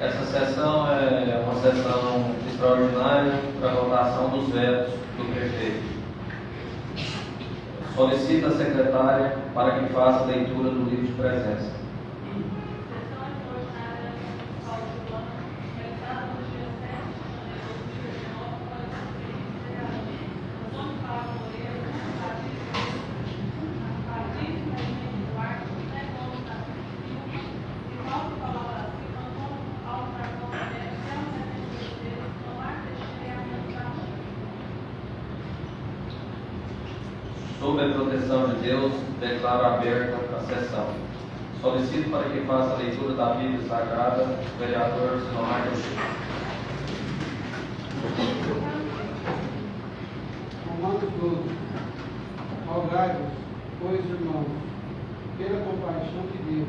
Essa sessão é uma sessão extraordinária para a votação dos vetos do prefeito. Solicita a secretária para que faça a leitura do livro de presença. Sob a proteção de Deus, declaro aberta a sessão. Solicito para que faça a leitura da Bíblia Sagrada o vereador Sinomar Teixeira. Romanos 12. Rogai-vos, pois, irmãos, pela compaixão de Deus,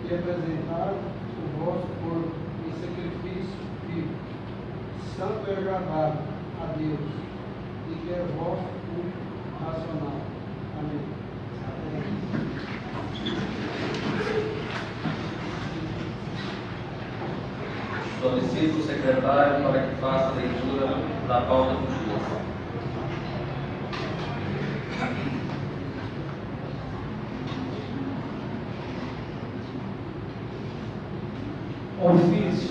que apresentar o vosso corpo em sacrifício vivo, santo e agradável a Deus, e que é vosso culto racional. Amém. Solicito o secretário para que faça a leitura da pauta do dia. Ofício.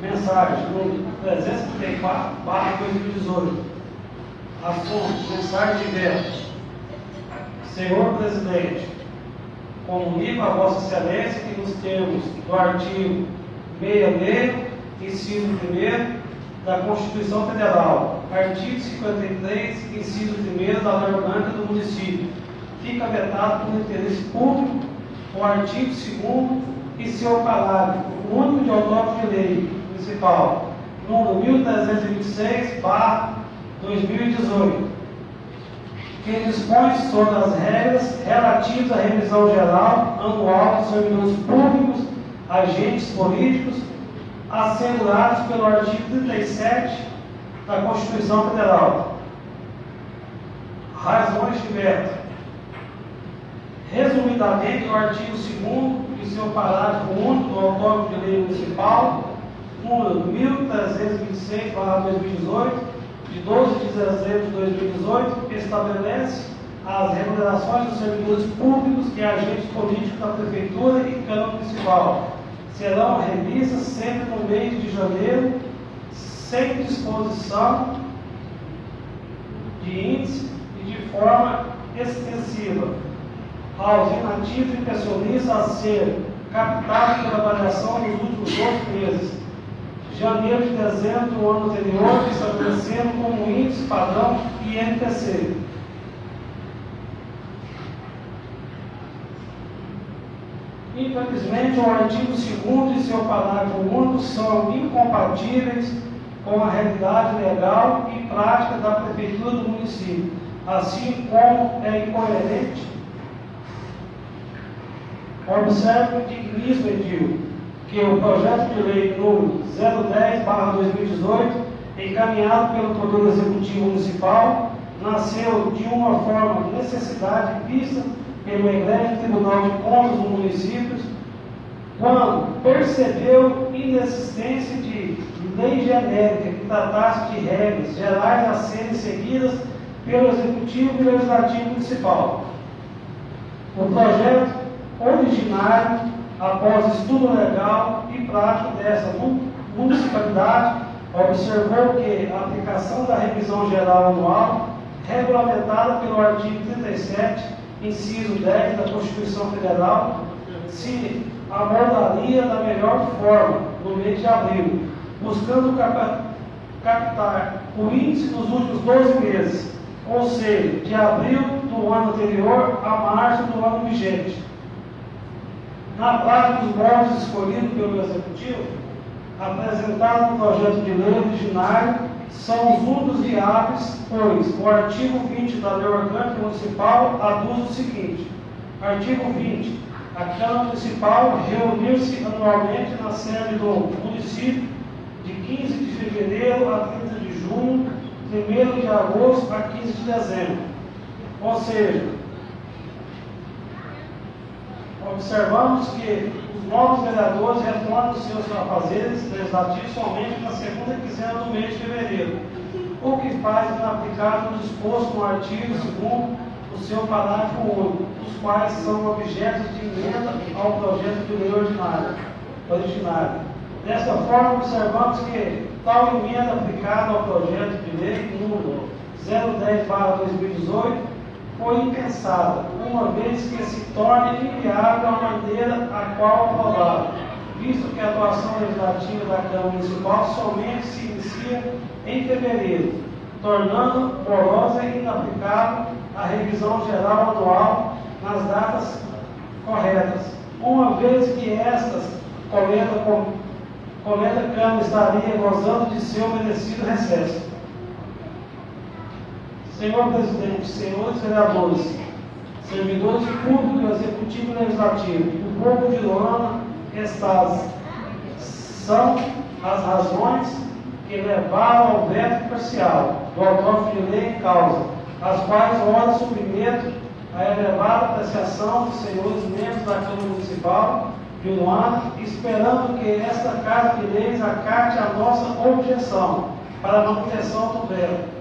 Mensagem número 334/2018. Assunto: mensagem de veto. Senhor Presidente, comunico a Vossa Excelência que nos termos do artigo 66, inciso 1º da Constituição Federal, artigo 53, inciso 1º da Lei Orgânica do Município, fica vetado por interesse público o artigo 2º e seu parágrafo único de autógrafo de lei municipal, número 1326/2018, que dispõe sobre as regras relativas à revisão geral anual dos servidores públicos, agentes políticos, assegurados pelo artigo 37 da Constituição Federal. Razões de veto. Resumidamente, o artigo 2º e seu parágrafo único do autógrafo de lei municipal, número 1326/2018, de 12 de dezembro de 2018, estabelece as remunerações dos servidores públicos e agentes políticos da Prefeitura e Câmara Municipal. Serão revistas sempre no mês de janeiro, sem disposição de índice e de forma extensiva aos inativos e pensionistas a ser captados pela avaliação dos últimos 12 meses, janeiro e dezembro do ano anterior, estabelecendo como índice padrão INPC. Infelizmente, o artigo 2º e seu parágrafo único são incompatíveis com a realidade legal e prática da Prefeitura do município, assim como é incoerente. Observe o digníssimo edil que o projeto de lei número 010/2018, encaminhado pelo Poder Executivo Municipal, nasceu de uma forma de necessidade vista pelo egrégio Tribunal de Contas do município, quando percebeu inexistência de lei genérica que tratasse de regras gerais a serem seguidas pelo Executivo e Legislativo Municipal. O projeto originário, após estudo legal e prático dessa municipalidade, observou que a aplicação da revisão geral anual, regulamentada pelo artigo 37, inciso 10 da Constituição Federal, se abordaria da melhor forma no mês de abril, buscando captar o índice dos últimos 12 meses, ou seja, de abril do ano anterior a março do ano vigente. Na prática, os moldes escolhidos pelo Executivo, apresentados no projeto de lei originário, são os únicos viáveis, pois o artigo 20 da Lei Orgânica Municipal aduz o seguinte: artigo 20. A Câmara Municipal reunir-se anualmente na sede do município de 15 de fevereiro a 30 de junho, 1º de agosto a 15 de dezembro. Ou seja, observamos que os novos vereadores retornam os seus afazeres legislativos somente na segunda quinzena do mês de fevereiro, o que faz inaplicável o disposto no artigo 2º, o seu parágrafo único, os quais são objetos de emenda ao projeto de lei originário. Desta forma, observamos que tal emenda aplicada ao projeto de lei número 010/2018 foi impensada, uma vez que se torne inviável a maneira a qual aprovada, visto que a atuação legislativa da Câmara Municipal somente se inicia em fevereiro, tornando morosa e inaplicável a revisão geral anual nas datas corretas, uma vez que estas coleta Câmara estaria gozando de seu merecido recesso. Senhor Presidente, senhores vereadores, servidores públicos do Executivo e Legislativo, o povo de Iloana, estas são as razões que levaram ao veto parcial do autor de lei em causa, as quais ora submeto à elevada apreciação dos senhores membros da Câmara Municipal de Iloana, esperando que esta Casa de Leis acate a nossa objeção para a manutenção do veto.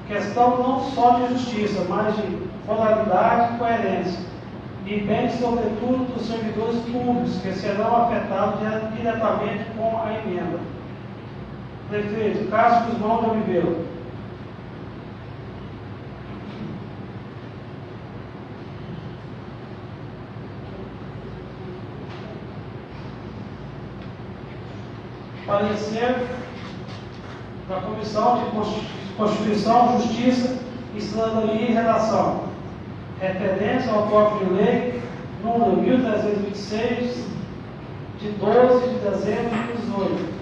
Questão não só de justiça, mas de moralidade e coerência, e bem, sobretudo, dos servidores públicos, que serão afetados diretamente com a emenda. Prefeito Cássio Guzmão de Oliveira. Parecer da Comissão de Constituição, Justiça e Cidadania e Redação, referência ao próprio de lei número 1326, de 12 de dezembro de 2018.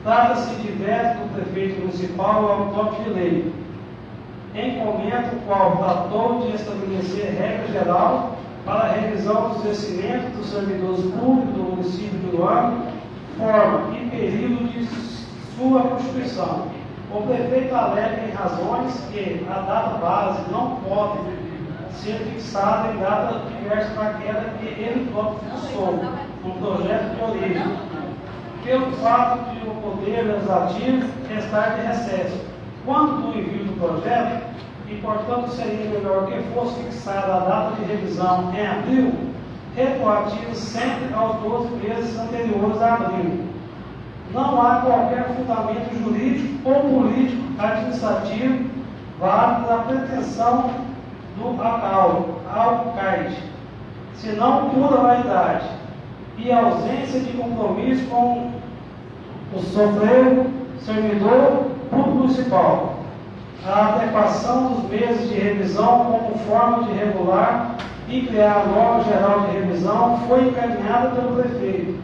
Trata-se de veto do prefeito municipal ao próprio de lei, em comento o qual tratou de estabelecer regra geral para a revisão dos vencimentos dos servidores públicos do município de Iloana, forma e período de sua constituição. O prefeito alega em razões que a data base não pode ser fixada em data diversa daquela que ele próprio fixou no projeto de origem, pelo fato de o Poder Legislativo estar de recesso. Quanto do envio do projeto, e portanto seria melhor que fosse fixada a data de revisão em abril, retroativo sempre aos 12 meses anteriores a abril. Não há qualquer fundamento jurídico ou político administrativo válido da pretensão do alcaide, senão pura vaidade e ausência de compromisso com o servidor público municipal. A adequação dos meses de revisão como forma de regular e criar a norma geral de revisão foi encaminhada pelo prefeito,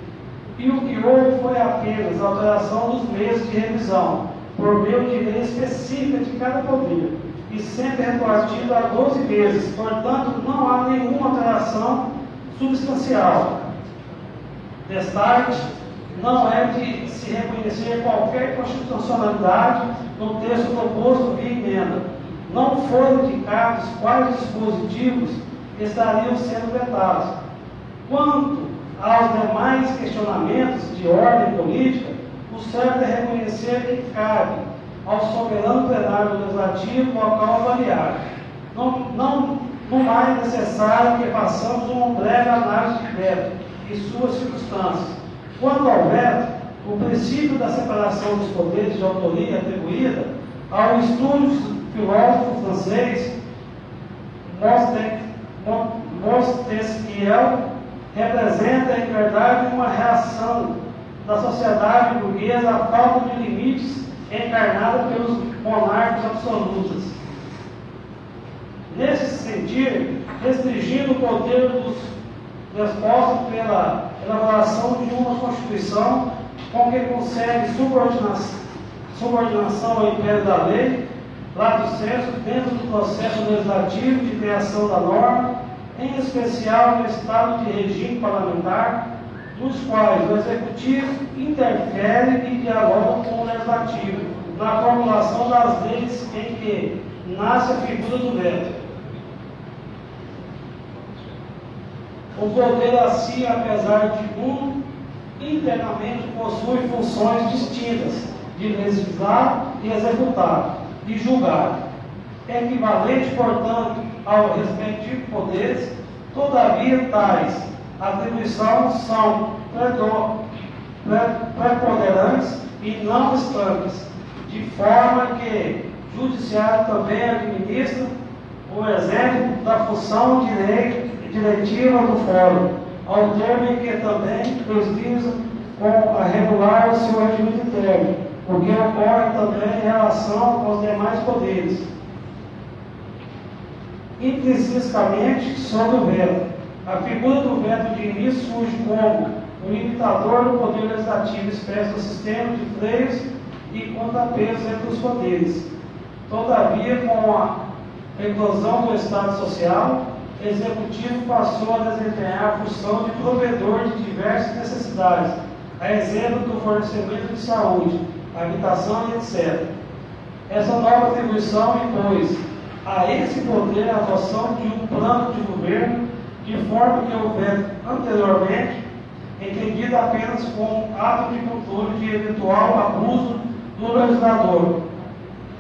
e o que houve foi apenas a alteração dos meses de revisão, por meio de lei específica de cada poder, e sempre retroativo a 12 meses, portanto não há nenhuma alteração substancial. Destaque, não é de se reconhecer qualquer constitucionalidade no texto proposto via emenda. Não foram indicados quais dispositivos estariam sendo vetados. Quanto aos demais questionamentos de ordem política, o certo é reconhecer que cabe ao soberano plenário legislativo local avaliar. Não mais necessário que façamos uma breve análise de veto e suas circunstâncias. Quanto ao veto, o princípio da separação dos poderes de autoria atribuída ao estúdio filósofo francês Montesquieu representa, em verdade, uma reação da sociedade burguesa à falta de limites encarnada pelos monarcas absolutos. Nesse sentido, restringindo o poder dos despostos pela elaboração de uma Constituição com que consegue subordinação ao império da lei, lato sensu, dentro do processo legislativo de criação da norma, em especial no estado de regime parlamentar, dos quais o Executivo interfere e dialoga com o Legislativo na formulação das leis em que nasce a figura do veto. O poder assim, apesar de um, internamente possui funções distintas de legislar e executar, e julgar, equivalente, portanto, aos respectivos poderes. Todavia, tais atribuições são preponderantes e não estanques, de forma que o judiciário também administra o exemplo da função diretiva do fórum, ao termo em que também precisa com a regular o seu regime interno, o que ocorre também em relação aos demais poderes. Intrinsecamente, sobre o veto. A figura do veto de início surge como o limitador do poder legislativo expresso no sistema de freios e contrapesos entre os poderes. Todavia, com a eclosão do Estado Social, o Executivo passou a desempenhar a função de provedor de diversas necessidades, a exemplo do fornecimento de saúde, habitação e etc. Essa nova atribuição impôs a esse poder a adoção de um plano de governo, de forma que houvesse anteriormente entendido apenas como ato de controle de eventual abuso do legislador.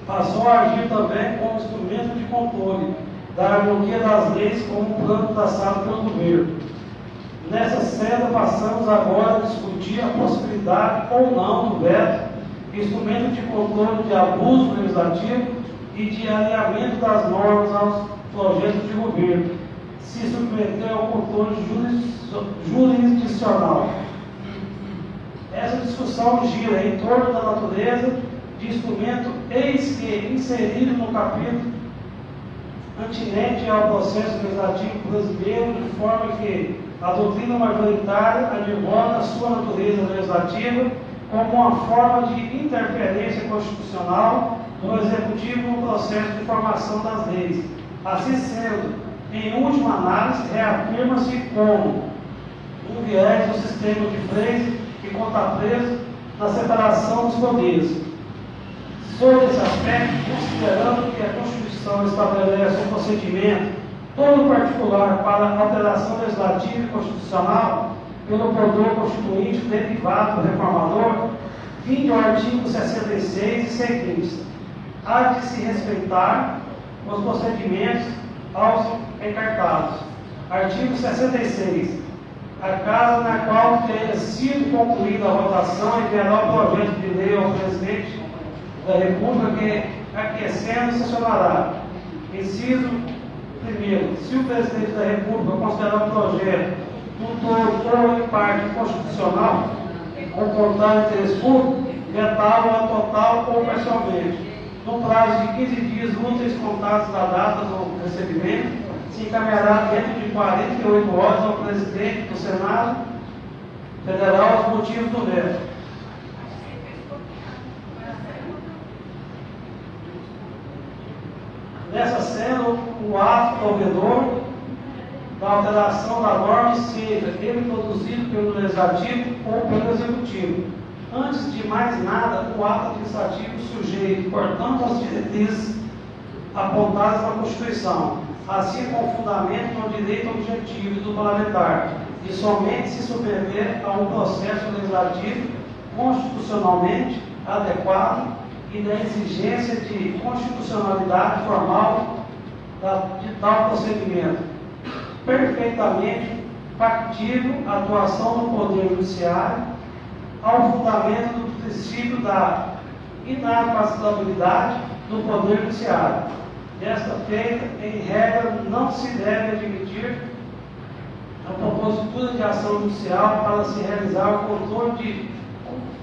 Passou a agir também como instrumento de controle da harmonia das leis como plano traçado pelo governo. Nessa senda, passamos agora a discutir a possibilidade ou não do veto, instrumento de controle de abuso legislativo e de alinhamento das normas aos projetos de governo, se submeter ao controle jurisdicional. Essa discussão gira em torno da natureza de instrumento, eis que inserido no capítulo antinente ao processo legislativo brasileiro, de forma que a doutrina majoritária advoga a sua natureza legislativa como uma forma de interferência constitucional do Executivo no processo de formação das leis. Assim sendo, em última análise, reafirma-se como um viés do sistema de freios e contrapesos na separação dos poderes. Sobre esse aspecto, considerando que a Constituição estabelece um procedimento todo particular para a alteração legislativa e constitucional pelo poder constituinte derivado do reformador, vinde o artigo 66 e seguintes, há de se respeitar os procedimentos aos encartados. Artigo 66. A casa na qual tenha sido concluída a votação enviará o projeto de lei ao presidente da República, que, aquecendo, sancionará. Inciso 1. Se o presidente da República considerar o projeto do todo ou em parte constitucional, ou contrário de interesse público, vetá-lo total ou parcialmente. No prazo de 15 dias úteis contados da data do recebimento, se encaminhará dentro de 48 horas ao presidente do Senado Federal os motivos do veto. Nessa sendo o ato provedor da alteração da norma, seja ele produzido pelo Legislativo ou pelo Executivo. Antes de mais nada, o ato administrativo sujeito, portanto, às diretrizes apontadas na Constituição, assim como fundamento no direito objetivo do parlamentar, e somente se submeter a um processo legislativo constitucionalmente adequado e da exigência de constitucionalidade formal de tal procedimento. Perfeitamente factível a atuação do Poder Judiciário ao fundamento do princípio da inafastabilidade do Poder Judiciário. Desta feita, em regra, não se deve admitir a propositura de ação judicial para se realizar o controle de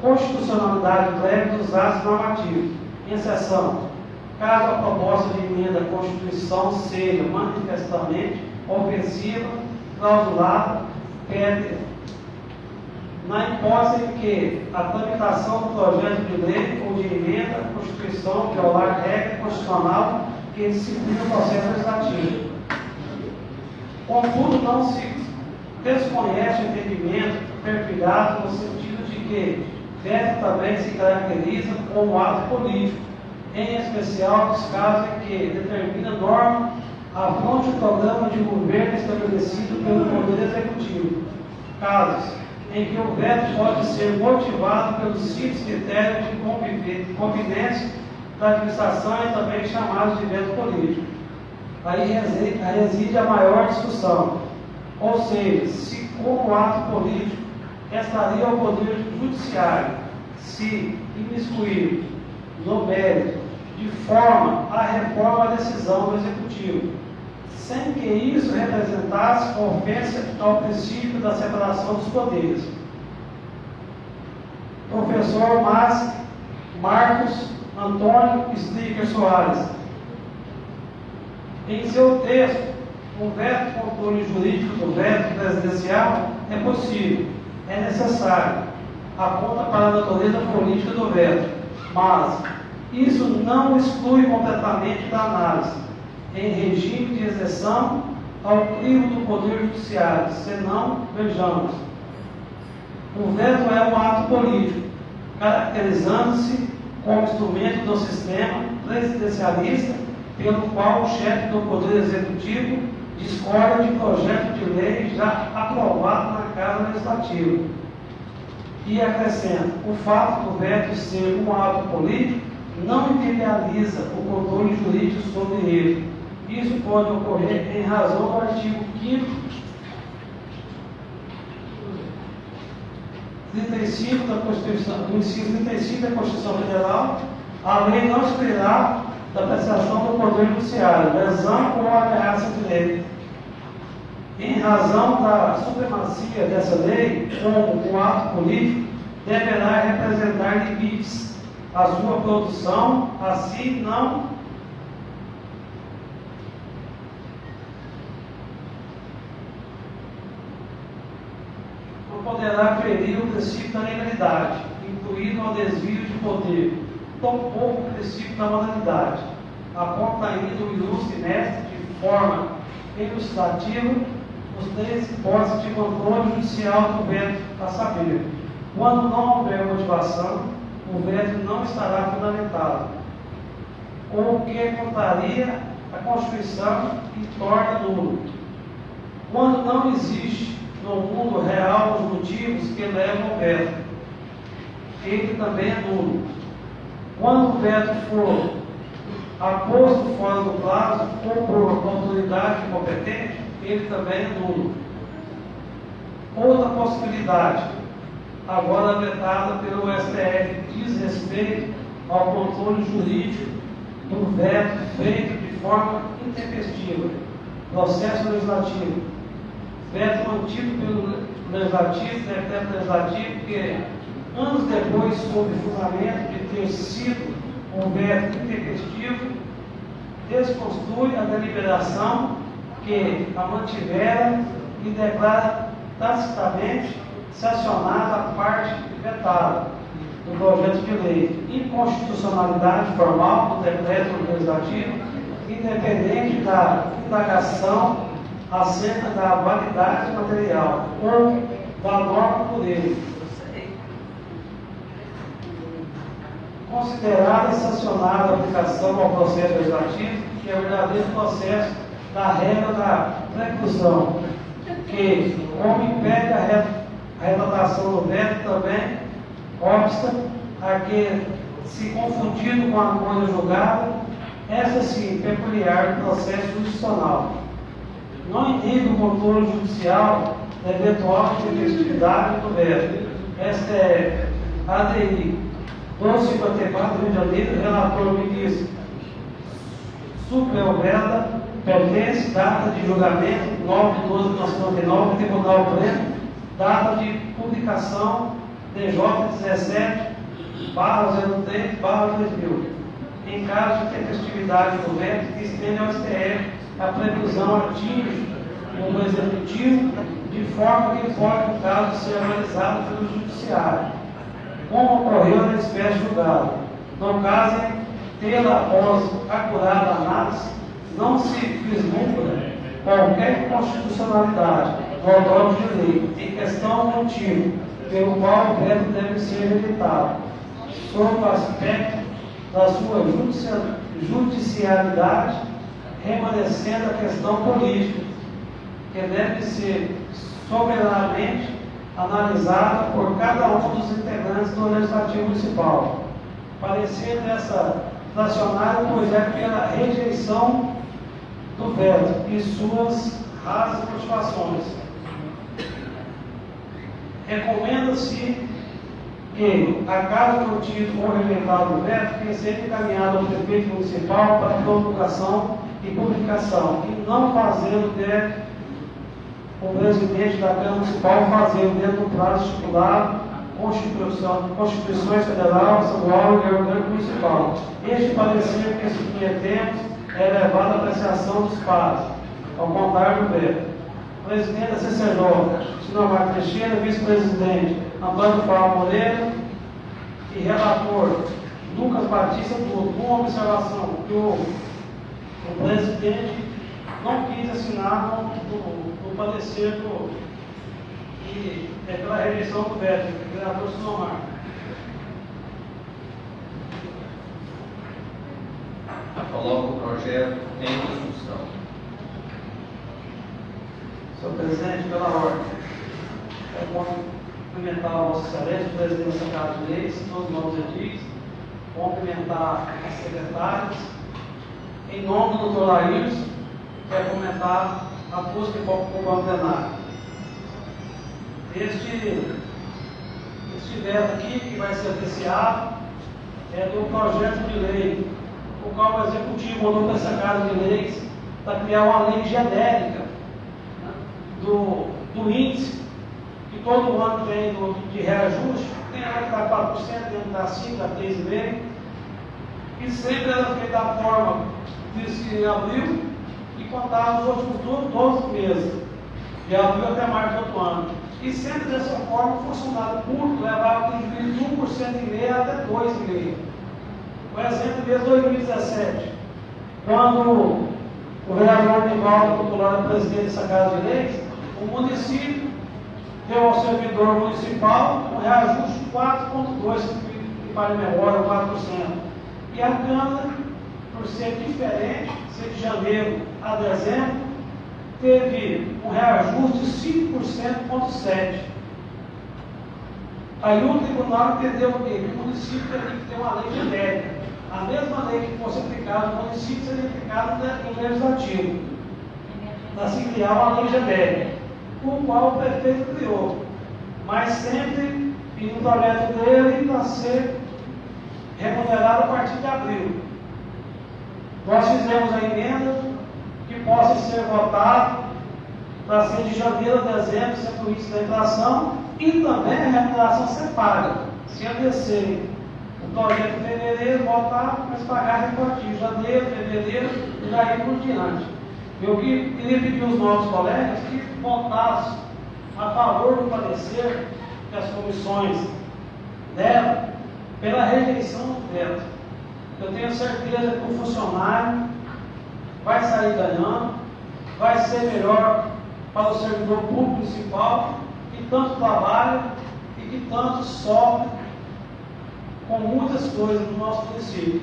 constitucionalidade breve dos atos normativos, em exceção, caso a proposta de emenda à Constituição seja manifestamente ofensiva, clausulada, pede, na hipótese em que a tramitação do projeto de lei ou de emenda à Constituição violar regra constitucional que disciplina o processo legislativo. Contudo, não se desconhece o entendimento perfilhado no sentido de que veto também se caracteriza como ato político, em especial nos casos em que determina norma afronte o programa de governo estabelecido pelo Poder Executivo. casos em que o veto pode ser motivado pelo simples critério de convivência da administração e também chamado de veto político. Aí reside a maior discussão, ou seja, se como ato político restaria ao Poder Judiciário se imiscuir no mérito de forma a reforma da decisão do Executivo, sem que isso representasse ofensa ao princípio da separação dos poderes. Professor Marcos Antônio Stricker Soares, em seu texto, o veto controle jurídico do veto presidencial é possível, é necessário, aponta para a natureza política do veto, mas isso não exclui completamente da análise, em regime de exceção ao crivo do Poder Judiciário, senão, vejamos, o veto é um ato político, caracterizando-se como instrumento do sistema presidencialista, pelo qual o chefe do Poder Executivo discorda de projeto de lei já aprovado na Casa Legislativa. E acrescenta, o fato do veto ser um ato político não inviabiliza o controle jurídico sobre ele. Isso pode ocorrer em razão do artigo 5º 35 da Constituição, do inciso 35 da Constituição Federal, a lei não excluirá da prestação do Poder Judiciário, lesão ou ameaça de lei. Em razão da supremacia dessa lei, como um ato político, deverá representar limites à sua produção, assim não poderá ferir o princípio da legalidade, incluído o desvio de poder, tampouco o princípio da moralidade. Aponta ainda o ilustre mestre de forma ilustrativa os 3 hipóteses de controle judicial do veto, a saber, quando não houver motivação, o veto não estará fundamentado, ou que contraria a Constituição e torna nulo. Quando não existe no mundo real os motivos que levam ao veto, ele também é nulo. Quando o veto for aposto fora do prazo ou por autoridade competente, ele também é nulo. Outra possibilidade, agora vetada pelo STF, diz respeito ao controle jurídico do veto feito de forma intempestiva, processo legislativo. Veto mantido pelo Legislativo, decreto legislativo, que anos depois, sob fundamento de ter sido um veto intempestivo, desconstrui a deliberação que a mantivera e declara tacitamente sancionada a parte vetada do projeto de lei, inconstitucionalidade formal do decreto legislativo, independente da indagação acerca da validade material ou da norma por ele, considerada e sancionada a aplicação ao processo legislativo, que é o verdadeiro processo da regra da preclusão, que, como impede a retratação do veto, também obsta a que, se confundido com a coisa julgada, essa sim peculiar do processo jurisdicional. Não indica o controle judicial da eventual intempestividade do veto. STF, ADI 1254, Rio de Janeiro, relator ministro Suprelveda, pertence, data de julgamento 9/12/1999, Tribunal Pleno, data de publicação DJ 17/03/2000. Em caso de intempestividade do veto, que estende ao STF, a previsão atinge o Executivo de forma que pode, no caso, ser analisado pelo Judiciário, como ocorreu na espécie julgada. No caso, tê-la após acurada análise, não se vislumbra qualquer constitucionalidade do autor de lei em questão do motivo pelo qual o veto deve ser evitado, sob o aspecto da sua judicialidade, remanescendo a questão política, que deve ser soberanamente analisada por cada um dos integrantes do Legislativo Municipal. Parecer dessa fracionária, pois é pela rejeição do veto e suas rasas motivações. Recomenda-se que, a caso contido ou rejeitado o veto, que seja encaminhado ao prefeito municipal para promulgação e publicação, e não fazendo o presidente da Câmara Municipal fazendo dentro do prazo estipulado, Constituições Federal, Estadual e Orgânico Municipal. Este parecer que submetemos é levado à apreciação dos pares, ao contrário do veto. Presidente da CCJ, senhor Marcos Teixeira, vice-presidente Antônio Paulo Moreira e relator Lucas Batista Duto, com observação que o presidente não quis assinar no parecer que é pela rejeição do veto, do vereador Sinomar. Coloco o projeto em discussão. Senhor presidente, pela ordem, eu cumprimentar a Vossa Excelência, o presidente da Casa de Leis, todos os novos edis, cumprimentar as secretárias, em nome do Dr. Laírcio, quero comentar a busca de o plenário. Este veto aqui, que vai ser apreciado, é do projeto de lei, o qual o Executivo mandou para essa Casa de Leis para criar uma lei genérica, né, do índice, que todo ano tem de reajuste, tem hora que dá 4%, tem que dar 5%, dá 3,5%, e sempre era feita da forma de abril e contava os últimos 12 meses, de abril até março do outro ano. E sempre dessa forma, o funcionário público levava prejuízo de 1,5% até 2,5%. Por exemplo, desde 2017, quando o vereador Nivaldo Popular era presidente dessa Casa de Leis, o município deu ao servidor municipal um reajuste de 4,2%, que para memória, 4%. E a Câmara, por ser diferente, ser de janeiro a dezembro, teve um reajuste de 5,7%. Aí o tribunal entendeu o quê? Que o município teria que ter uma lei genérica. A mesma lei que fosse aplicada no município seria aplicada no legislativo. Para se criar uma lei genérica, o qual o prefeito criou. Mas sempre, e no projeto dele, para ser remunerado a partir de abril. Nós fizemos a emenda que possa ser votado para ser de janeiro a dezembro, sendo o índice da inflação, e também a remuneração ser paga. Se acontecer o projeto de fevereiro, votar, mas pagar retroativo, janeiro, fevereiro e daí por diante. Eu queria pedir aos nossos colegas que votassem a favor do parecer que as comissões deram pela rejeição do veto. Eu tenho certeza que o funcionário vai sair ganhando, vai ser melhor para o servidor público municipal, que tanto trabalha e que tanto sofre com muitas coisas no nosso município.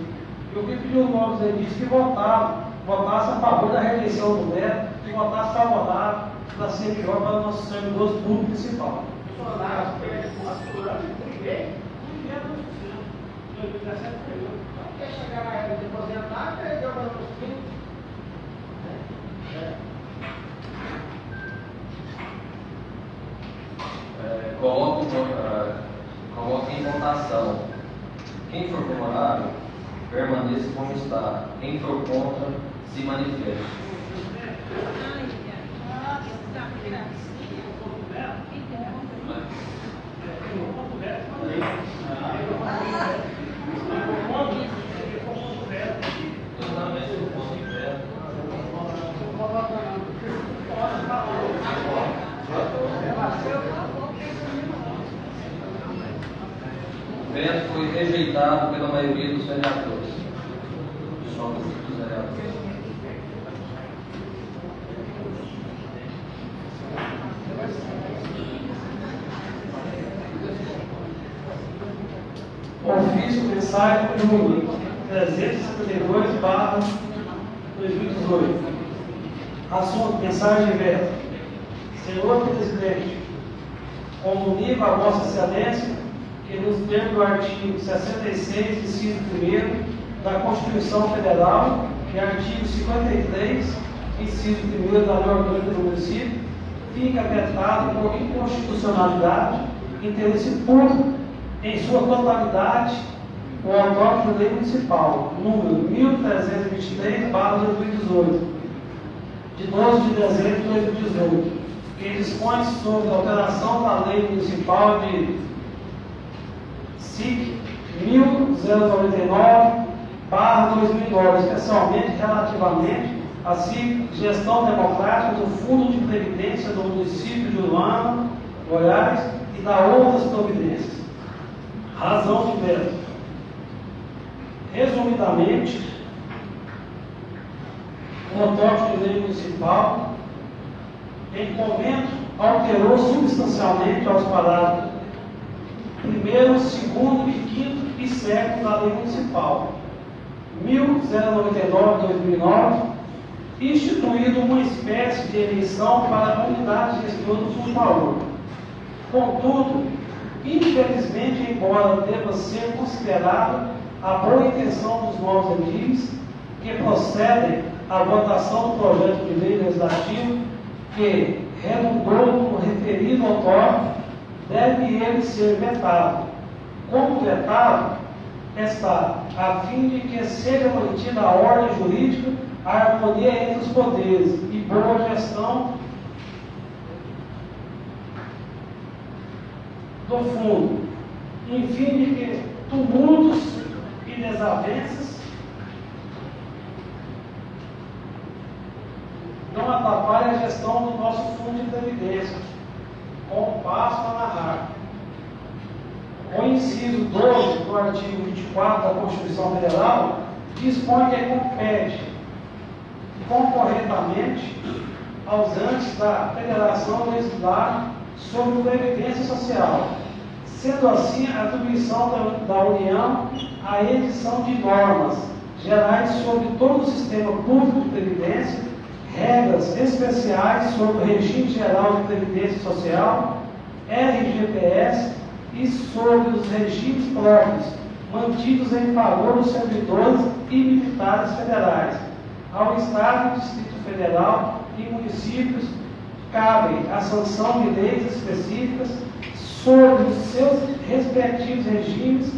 Eu queria pedir aos novos edis que votassem a favor da rejeição do veto e votassem favorável para ser melhor para os nossos servidores públicos municipais. Funcionários perdem com a segurança de ninguém. Quer chegar na época de aposentar, perdeu para os filhos. Coloque em votação. Quem for favorável, permaneça como está. Quem for contra, se manifeste. O veto foi rejeitado pela maioria dos vereadores. Só dos vereadores. Ofício mensário número 372/2018. Assunto: mensagem de veto. Senhor presidente, Comunico a Vossa Excelência que, nos termos do artigo 66, inciso 1º da Constituição Federal e artigo 53, inciso 1º da Lei Orgânica do Município, fica vetado por inconstitucionalidade, interesse público, em sua totalidade, o autógrafo de lei municipal, número 1323/2018, de 12 de dezembro de 2018, que dispõe sobre a alteração da lei municipal de SIC 1099/2009, especialmente relativamente à SIC Gestão Democrática do Fundo de Previdência do município de Uruana, Goiás, e da outras providências. Razão de veto. Resumidamente, o autógrafo de lei municipal, em comento, alterou substancialmente aos parágrafos 1º, 2º e 5º e 7º da Lei Municipal 1099/2009, instituído uma espécie de eleição para a unidade gestora do fundo valor. Contudo, infelizmente, embora deva ser considerada a boa intenção dos novos edis que procedem à votação do projeto de lei legislativo que redundou no referido autógrafo, deve ele ser vetado. Como vetado, está a fim de que seja mantida a ordem jurídica, a harmonia entre os poderes e boa gestão do fundo, em fim de que tumultos e desavenças não atrapalhem a gestão do nosso fundo de previdência, como passo a narrar. O inciso 12 do artigo 24 da Constituição Federal dispõe que compete concorrentemente aos entes da Federação legislar sobre Previdência Social, sendo assim a atribuição da União a edição de normas gerais sobre todo o sistema público de previdência, regras especiais sobre o regime geral de previdência social, RGPS, e sobre os regimes próprios mantidos em favor dos servidores e militares federais. Ao Estado, Distrito Federal e municípios cabe a sanção de leis específicas sobre os seus respectivos regimes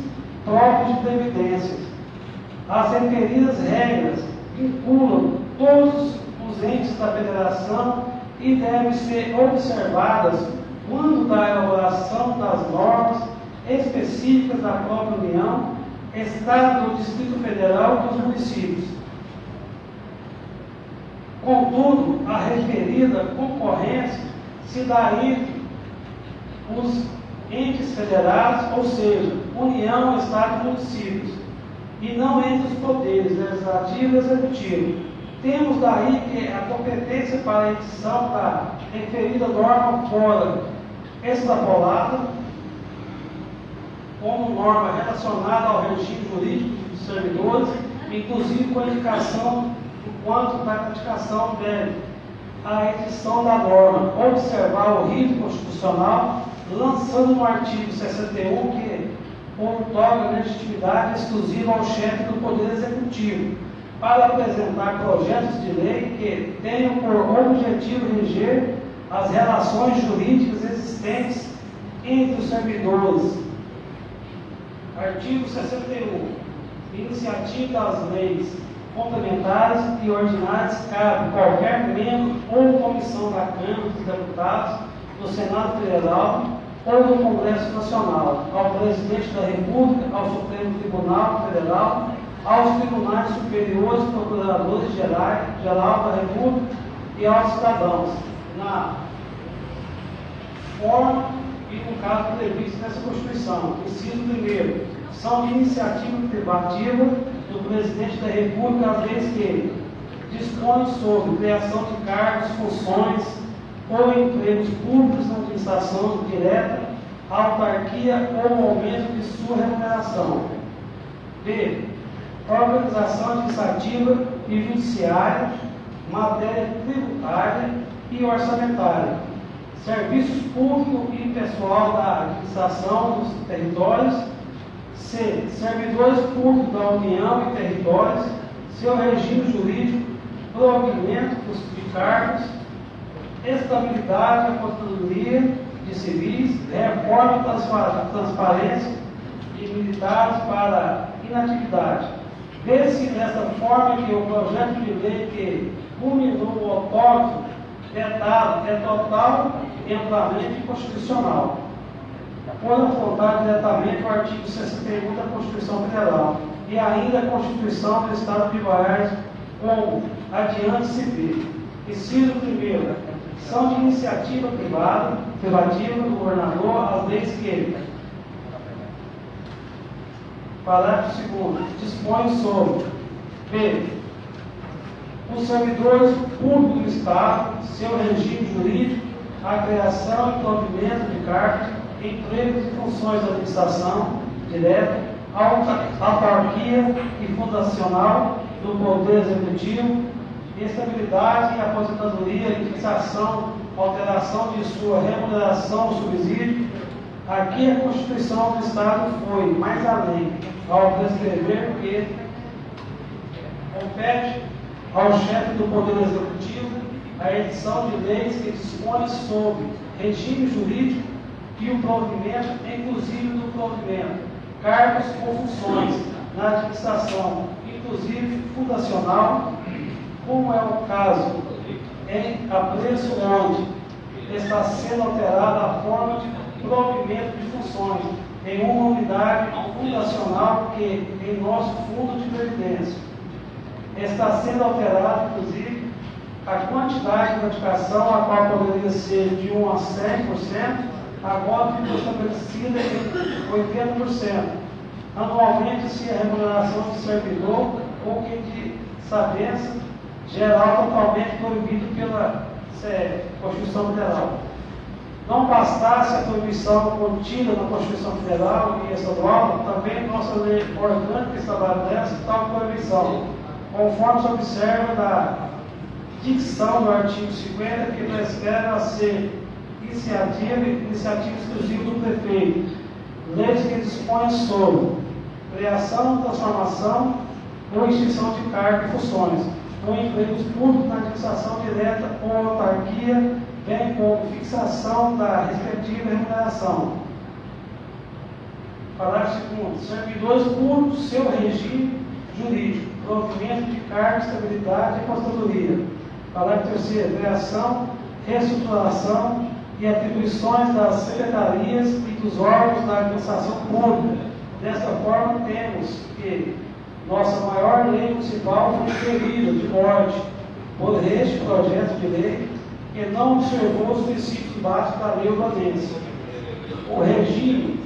próprios de previdência. As referidas regras vinculam todos os entes da federação e devem ser observadas quando da elaboração das normas específicas da própria União, Estado, do Distrito Federal e dos municípios. Contudo, a referida concorrência se dá entre os entes federados, ou seja, União, Estado e municípios, e não entre os poderes legislativo e executivo. Temos daí que a competência para a edição da referida norma fora extrapolada, como norma relacionada ao regime jurídico dos servidores, inclusive com a indicação do quanto da indicação deve a edição da norma observar o rito constitucional, lançando no artigo 61 que outorga legitimidade exclusiva ao chefe do Poder Executivo para apresentar projetos de lei que tenham por objetivo reger as relações jurídicas existentes entre os servidores. Artigo 61. Iniciativa das leis complementares e ordinárias cabe qualquer membro ou comissão da Câmara dos Deputados, do Senado Federal ou do Congresso Nacional, ao Presidente da República, ao Supremo Tribunal Federal, aos Tribunais Superiores, Procuradores Geral da República e aos cidadãos, na forma e no caso previsto nessa Constituição. Inciso 1º. São de iniciativa privativa do Presidente da República as leis que dispõem sobre criação de cargos, funções ou empregos públicos na administração direta, autarquia ou aumento de sua remuneração. B. Organização administrativa e judiciária, matéria tributária e orçamentária. serviços públicos e pessoal da administração dos territórios. C. Servidores públicos da União e territórios, seu regime jurídico, provimento de cargos, estabilidade e aposentadoria de civis, reforma da transparência de militares para inatividade. Vê-se dessa forma que o projeto de lei que culminou o autógrafo vetado é total e amplamente constitucional, por afrontar diretamente o artigo 61 da Constituição Federal e ainda a Constituição do Estado de Goiás, como adiante se vê. Inciso 1º, são de iniciativa privativa do governador as leis que, parágrafo 2º, dispõe sobre b. os servidores públicos do Estado, seu regime jurídico, a criação e provimento de cargos, empregos e funções da administração direta, autarquia e fundacional do Poder Executivo, estabilidade e aposentadoria e fixação, alteração de sua remuneração ou subsídio. Aqui a Constituição do Estado foi mais além ao prescrever que compete ao chefe do Poder Executivo a edição de leis que dispõem sobre regime jurídico e o provimento, inclusive do provimento, cargos ou funções na administração, inclusive fundacional, como é o caso em apreço onde está sendo alterada a forma de provimento de funções em uma unidade fundacional que em nosso fundo de previdência. Está sendo alterada, inclusive, a quantidade de gratificação, a qual poderia ser de 1 a 100%, agora ficou estabelecida em 80%. Anualmente, se a remuneração de servidor ou que de sabência geral totalmente proibido pela Constituição Federal. Não bastasse a proibição contida na Constituição Federal e estadual, também nossa lei orgânica estabelece tal proibição, conforme se observa na dicção do artigo 50, que prescreve a ser iniciativa exclusiva do prefeito, leis que dispõem sobre criação, transformação ou extinção de cargos e funções, ou empregos públicos na administração direta ou autarquia, bem como fixação da respectiva remuneração. Parágrafo 2º. Servidores públicos, seu regime jurídico, provimento de cargos, estabilidade e aposentadoria. Parágrafo 3º. Criação, reestruturação e atribuições das secretarias e dos órgãos da administração pública. Desta forma, temos que nossa maior lei municipal foi ferida de morte por este projeto de lei que não observou os princípios básicos da lei urbanense. O regime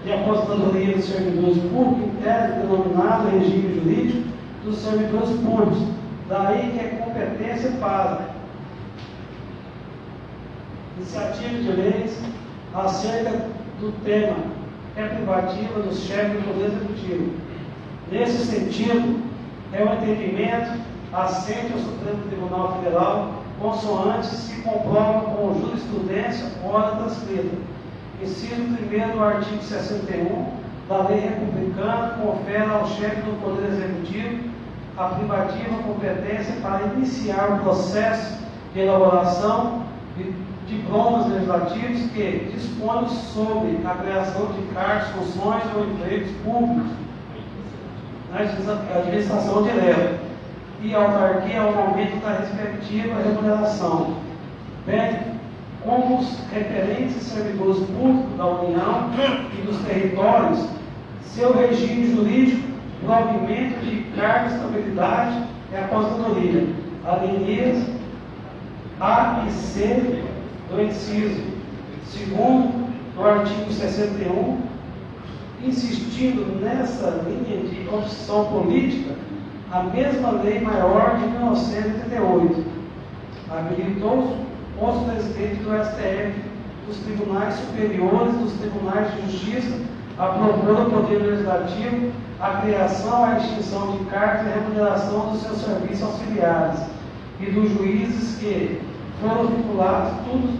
de aposentadoria dos servidores públicos integra o denominado regime jurídico dos servidores públicos. Daí que é competência para iniciativa de leis acerca do tema privativa dos chefes do Poder Executivo. Nesse sentido, é o entendimento assente ao Supremo Tribunal Federal, consoante se comprova com jurisprudência ora transcrita. Inciso 1º do artigo 61 da Lei Republicana confere ao chefe do Poder Executivo a privativa competência para iniciar o processo de elaboração de diplomas legislativos que dispõem sobre a criação de cargos, funções ou empregos públicos na administração direta e autarquia ao aumento da respectiva remuneração, bem como os referentes servidores públicos da União e dos territórios, seu regime jurídico, provimento de cargo, estabilidade e aposentadoria, alíneas A e C do inciso 2º do artigo 61, insistindo nessa linha de opção política, a mesma lei maior de 1988 habilitou os presidentes do STF, dos tribunais superiores, dos tribunais de justiça, a propor ao Poder Legislativo a criação, a extinção de cargos e a remuneração dos seus serviços auxiliares e dos juízes que foram vinculados, tudo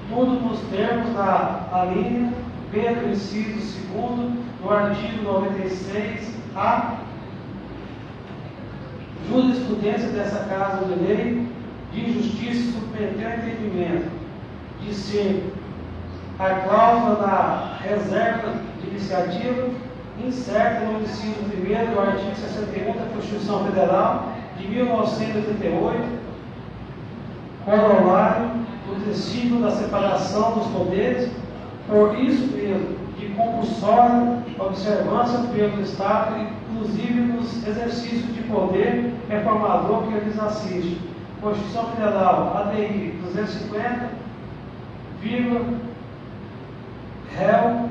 tudo nos termos da alínea B do inciso 2º do artigo 96-A, jurisprudência dessa Casa de Lei de Justiça submeteu ao entendimento de ser a cláusula da reserva de iniciativa incerta no inciso 1º do artigo 61 da Constituição Federal de 1988, corolário do princípio da separação dos poderes, por isso mesmo, de compulsória observância pelo Estado, inclusive nos exercícios de poder reformador que eles assistem. Constituição Federal, ADI 250, réu